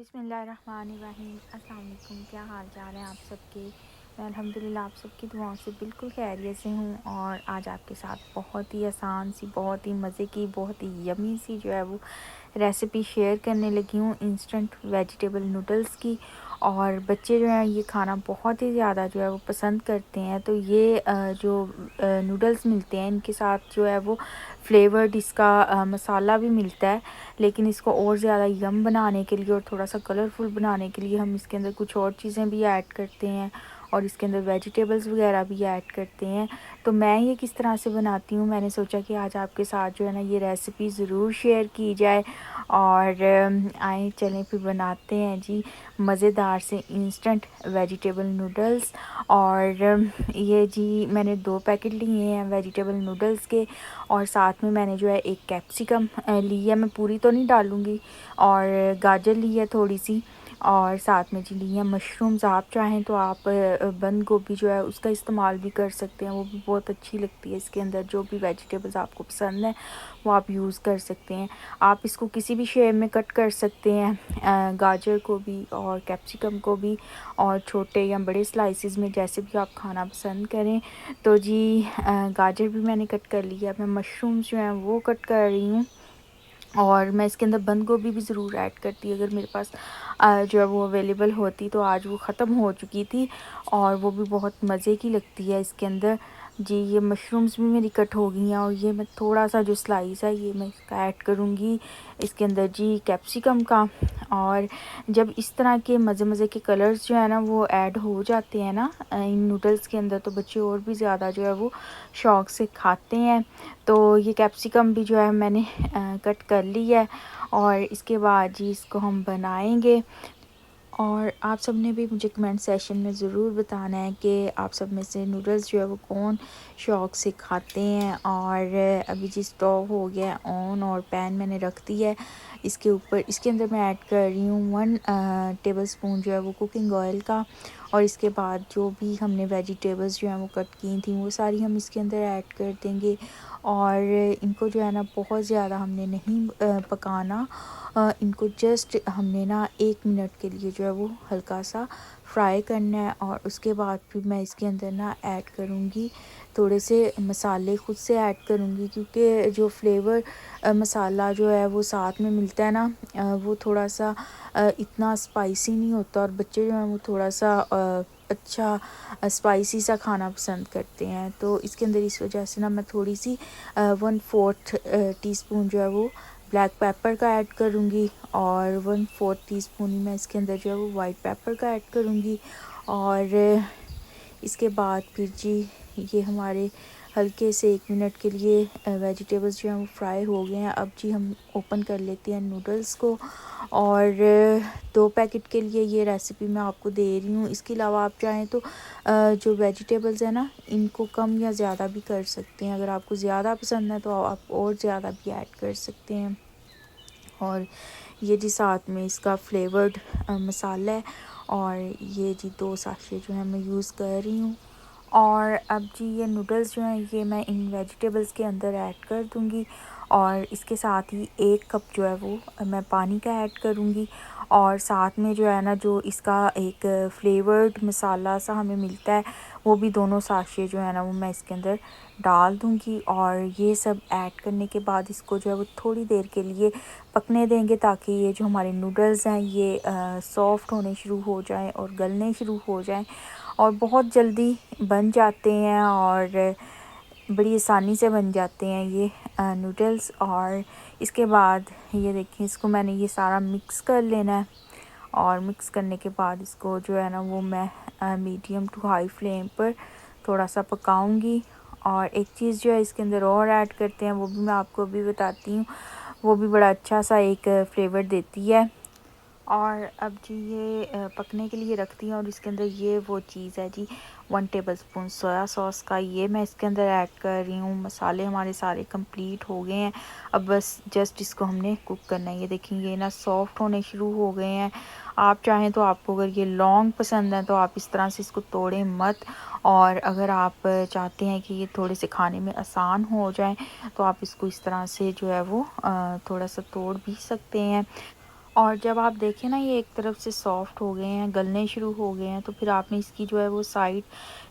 बिस्मिल्लाहिर्रहमानिर्रहीम। अस्सलाम वालेकुम। क्या हाल चाल है आप सबके। मैं अल्हम्दुलिल्लाह आप सबकी दुआओं से बिल्कुल खैरियत से हूँ। और आज आपके साथ बहुत ही आसान सी, बहुत ही मज़े की, बहुत ही यमी सी जो है वो रेसिपी शेयर करने लगी हूँ, इंस्टेंट वेजिटेबल नूडल्स की। और बच्चे जो हैं ये खाना बहुत ही ज़्यादा जो है वो पसंद करते हैं। तो ये जो नूडल्स मिलते हैं इनके साथ जो है वो फ्लेवर्ड इसका मसाला भी मिलता है। लेकिन इसको और ज़्यादा यम बनाने के लिए और थोड़ा सा कलरफुल बनाने के लिए हम इसके अंदर कुछ और चीज़ें भी ऐड करते हैं और इसके अंदर वेजिटेबल्स वगैरह भी ऐड करते हैं। तो मैं ये किस तरह से बनाती हूँ, मैंने सोचा कि आज आपके साथ जो है ना ये रेसिपी ज़रूर शेयर की जाए। और आए चलें फिर बनाते हैं जी मज़ेदार से इंस्टेंट वेजिटेबल नूडल्स। और ये जी मैंने 2 पैकेट लिए हैं वेजिटेबल नूडल्स के। और साथ में मैंने जो है एक कैप्सिकम ली है, मैं पूरी तो नहीं डालूँगी। और गाजर ली है थोड़ी सी। और साथ में जी ली है मशरूम्स। आप चाहें तो आप बंद गोभी जो है उसका इस्तेमाल भी कर सकते हैं, वो भी बहुत अच्छी लगती है। इसके अंदर जो भी वेजिटेबल्स आपको पसंद है वो आप यूज़ कर सकते हैं। आप इसको किसी भी शेप में कट कर सकते हैं, गाजर को भी और कैप्सिकम को भी, और छोटे या बड़े स्लाइसेस में जैसे भी आप खाना पसंद करें। तो जी गाजर भी मैंने कट कर लिया। मैं मशरूम्स जो हैं वो कट कर रही हूँ। और मैं इसके अंदर बंद गोभी भी ज़रूर ऐड करती, अगर मेरे पास जो है वो अवेलेबल होती। तो आज वो ख़त्म हो चुकी थी और वो भी बहुत मज़े की लगती है इसके अंदर। जी ये मशरूम्स भी मेरी कट हो गई हैं और ये मैं थोड़ा सा जो स्लाइस है ये मैं इसका ऐड करूँगी इसके अंदर जी कैप्सिकम का। और जब इस तरह के मज़े मज़े के कलर्स जो है ना वो ऐड हो जाते हैं ना इन नूडल्स के अंदर, तो बच्चे और भी ज़्यादा जो है वो शौक़ से खाते हैं। तो ये कैप्सिकम भी जो है मैंने कट कर ली है। और इसके बाद जी इसको हम बनाएंगे। और आप सब ने भी मुझे कमेंट सेशन में ज़रूर बताना है कि आप सब में से नूडल्स जो है वो कौन शौक़ से खाते हैं। और अभी जी स्टोव हो गया ऑन और पैन मैंने रख दी है। इसके ऊपर इसके अंदर मैं ऐड कर रही हूँ 1 टेबलस्पून जो है वो कुकिंग ऑयल का। और इसके बाद जो भी हमने वेजिटेबल्स जो हैं वो कट की थी वो सारी हम इसके अंदर ऐड कर देंगे। और इनको जो है ना बहुत ज़्यादा हमने नहीं पकाना, इनको जस्ट हमने ना 1 मिनट के लिए जो है वो हल्का सा फ्राई करना है। और उसके बाद फिर मैं इसके अंदर ना ऐड करूँगी थोड़े से मसाले, खुद से ऐड करूँगी क्योंकि जो फ्लेवर मसाला जो है वो साथ में मिलता है ना वो थोड़ा सा इतना स्पाइसी नहीं होता। और बच्चे जो हैं वो थोड़ा सा अच्छा स्पाइसी सा खाना पसंद करते हैं। तो इसके अंदर इस वजह से ना मैं थोड़ी सी 1/4 टीस्पून जो है वो ब्लैक पेपर का ऐड करूँगी। और 1/4 टीस्पून ही मैं इसके अंदर जो है वो वाइट पेपर का ऐड करूँगी। और इसके बाद फिर जी ये हमारे हल्के से 1 मिनट के लिए वेजिटेबल्स जो हैं वो फ्राई हो गए हैं। अब जी हम ओपन कर लेते हैं नूडल्स को। और 2 पैकेट के लिए ये रेसिपी मैं आपको दे रही हूँ। इसके अलावा आप चाहें तो जो वेजिटेबल्स हैं ना इनको कम या ज़्यादा भी कर सकते हैं। अगर आपको ज़्यादा पसंद है तो आप और ज़्यादा भी ऐड कर सकते हैं। और ये जी साथ में इसका फ्लेवर्ड मसाला है। और ये जी 2 साशे जो है मैं यूज़ कर रही हूँ। और अब जी ये नूडल्स जो हैं ये मैं इन वेजिटेबल्स के अंदर ऐड कर दूँगी। और इसके साथ ही 1 कप जो है वो मैं पानी का ऐड करूँगी। और साथ में जो है ना जो इसका एक फ्लेवर्ड मसाला सा हमें मिलता है वो भी दोनों साशे जो है ना वो मैं इसके अंदर डाल दूँगी। और ये सब ऐड करने के बाद इसको जो है वो थोड़ी देर के लिए पकने देंगे ताकि ये जो हमारे नूडल्स हैं ये सॉफ़्ट होने शुरू हो जाएं और गलने शुरू हो जाएं। और बहुत जल्दी बन जाते हैं और बड़ी आसानी से बन जाते हैं ये नूडल्स। और इसके बाद ये देखिए इसको मैंने ये सारा मिक्स कर लेना है। और मिक्स करने के बाद इसको जो है ना वो मैं मीडियम टू हाई फ्लेम पर थोड़ा सा पकाऊंगी। और एक चीज़ जो है इसके अंदर और ऐड करते हैं वो भी मैं आपको अभी बताती हूँ, वो भी बड़ा अच्छा सा एक फ्लेवर देती है। और अब जी ये पकने के लिए रखती हूँ। और इसके अंदर ये वो चीज़ है जी 1 टेबलस्पून सोया सॉस का, ये मैं इसके अंदर ऐड कर रही हूँ। मसाले हमारे सारे कंप्लीट हो गए हैं, अब बस जस्ट इसको हमने कुक करना है। ये देखेंगे ना सॉफ्ट होने शुरू हो गए हैं। आप चाहें तो आपको अगर ये लॉन्ग पसंद है तो आप इस तरह से इसको तोड़ें मत। और अगर आप चाहते हैं कि ये थोड़े से खाने में आसान हो जाए तो आप इसको इस तरह से जो है वो थोड़ा सा तोड़ भी सकते हैं। और जब आप देखें ना ये एक तरफ से सॉफ्ट हो गए हैं, गलने शुरू हो गए हैं, तो फिर आपने इसकी जो है वो साइड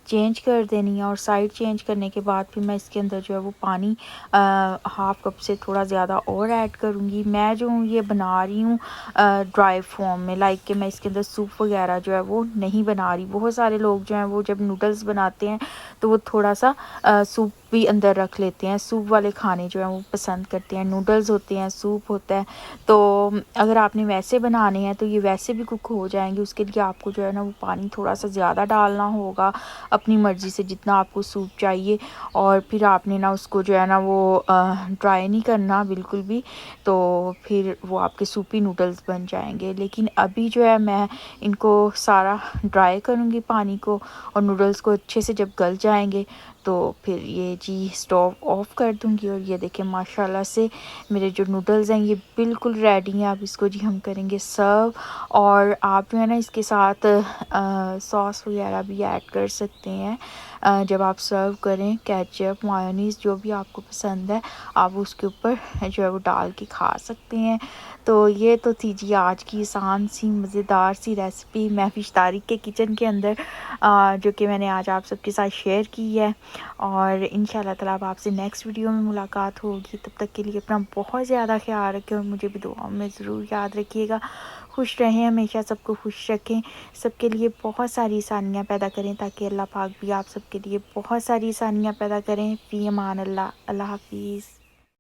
चेंज कर देनी है। और साइड चेंज करने के बाद फिर मैं इसके अंदर जो है वो पानी हाफ़ कप से थोड़ा ज़्यादा और ऐड करूँगी। मैं जो हूँ ये बना रही हूँ ड्राई फॉर्म में, लाइक कि मैं इसके अंदर सूप वगैरह जो है वो नहीं बना रही। बहुत सारे लोग जो हैं वो जब नूडल्स बनाते हैं तो वो थोड़ा सा सूप भी अंदर रख लेते हैं। सूप वाले खाने जो हैं वो पसंद करते हैं। नूडल्स होते हैं, सूप होता है, तो अगर आपने वैसे बनाने हैं तो ये वैसे भी कुक हो जाएंगे। उसके लिए आपको जो है ना वो पानी थोड़ा सा ज़्यादा डालना होगा, अपनी मर्ज़ी से जितना आपको सूप चाहिए। और फिर आपने ना उसको जो है ना वो ड्राई नहीं करना बिल्कुल भी, तो फिर वो आपके सूपी नूडल्स बन जाएंगे। लेकिन अभी जो है मैं इनको सारा ड्राई करूँगी पानी को, और नूडल्स को अच्छे से जब गल जाएंगे तो फिर ये जी स्टोव ऑफ़ कर दूँगी। और ये देखें माशाल्लाह से मेरे जो नूडल्स हैं ये बिल्कुल रेडी हैं। अब इसको जी हम करेंगे सर्व। और आप जो है ना इसके साथ सॉस वगैरह भी ऐड कर सकते हैं। जब आप सर्व करें केचप मायोनीज़ जो भी आपको पसंद है आप उसके ऊपर जो है वो डाल के खा सकते हैं। तो ये तो थी जी आज की आसान सी मज़ेदार सी रेसिपी महविश तारिक के किचन के अंदर, जो कि मैंने आज आप सबके साथ शेयर की है। और इंशाल्लाह ताला अब आपसे नेक्स्ट वीडियो में मुलाकात होगी। तब तक के लिए अपना बहुत ज़्यादा ख्याल रखें और मुझे भी दुआओं में ज़रूर याद रखिएगा। खुश रहें, हमेशा सबको खुश रखें, सबके लिए बहुत सारी आसानियाँ पैदा करें, ताकि अल्लाह पाक भी आप सबके लिए बहुत सारी आसानियाँ पैदा करें। फ़ी अमान अल्लाह। अल्लाह हाफ़िज़।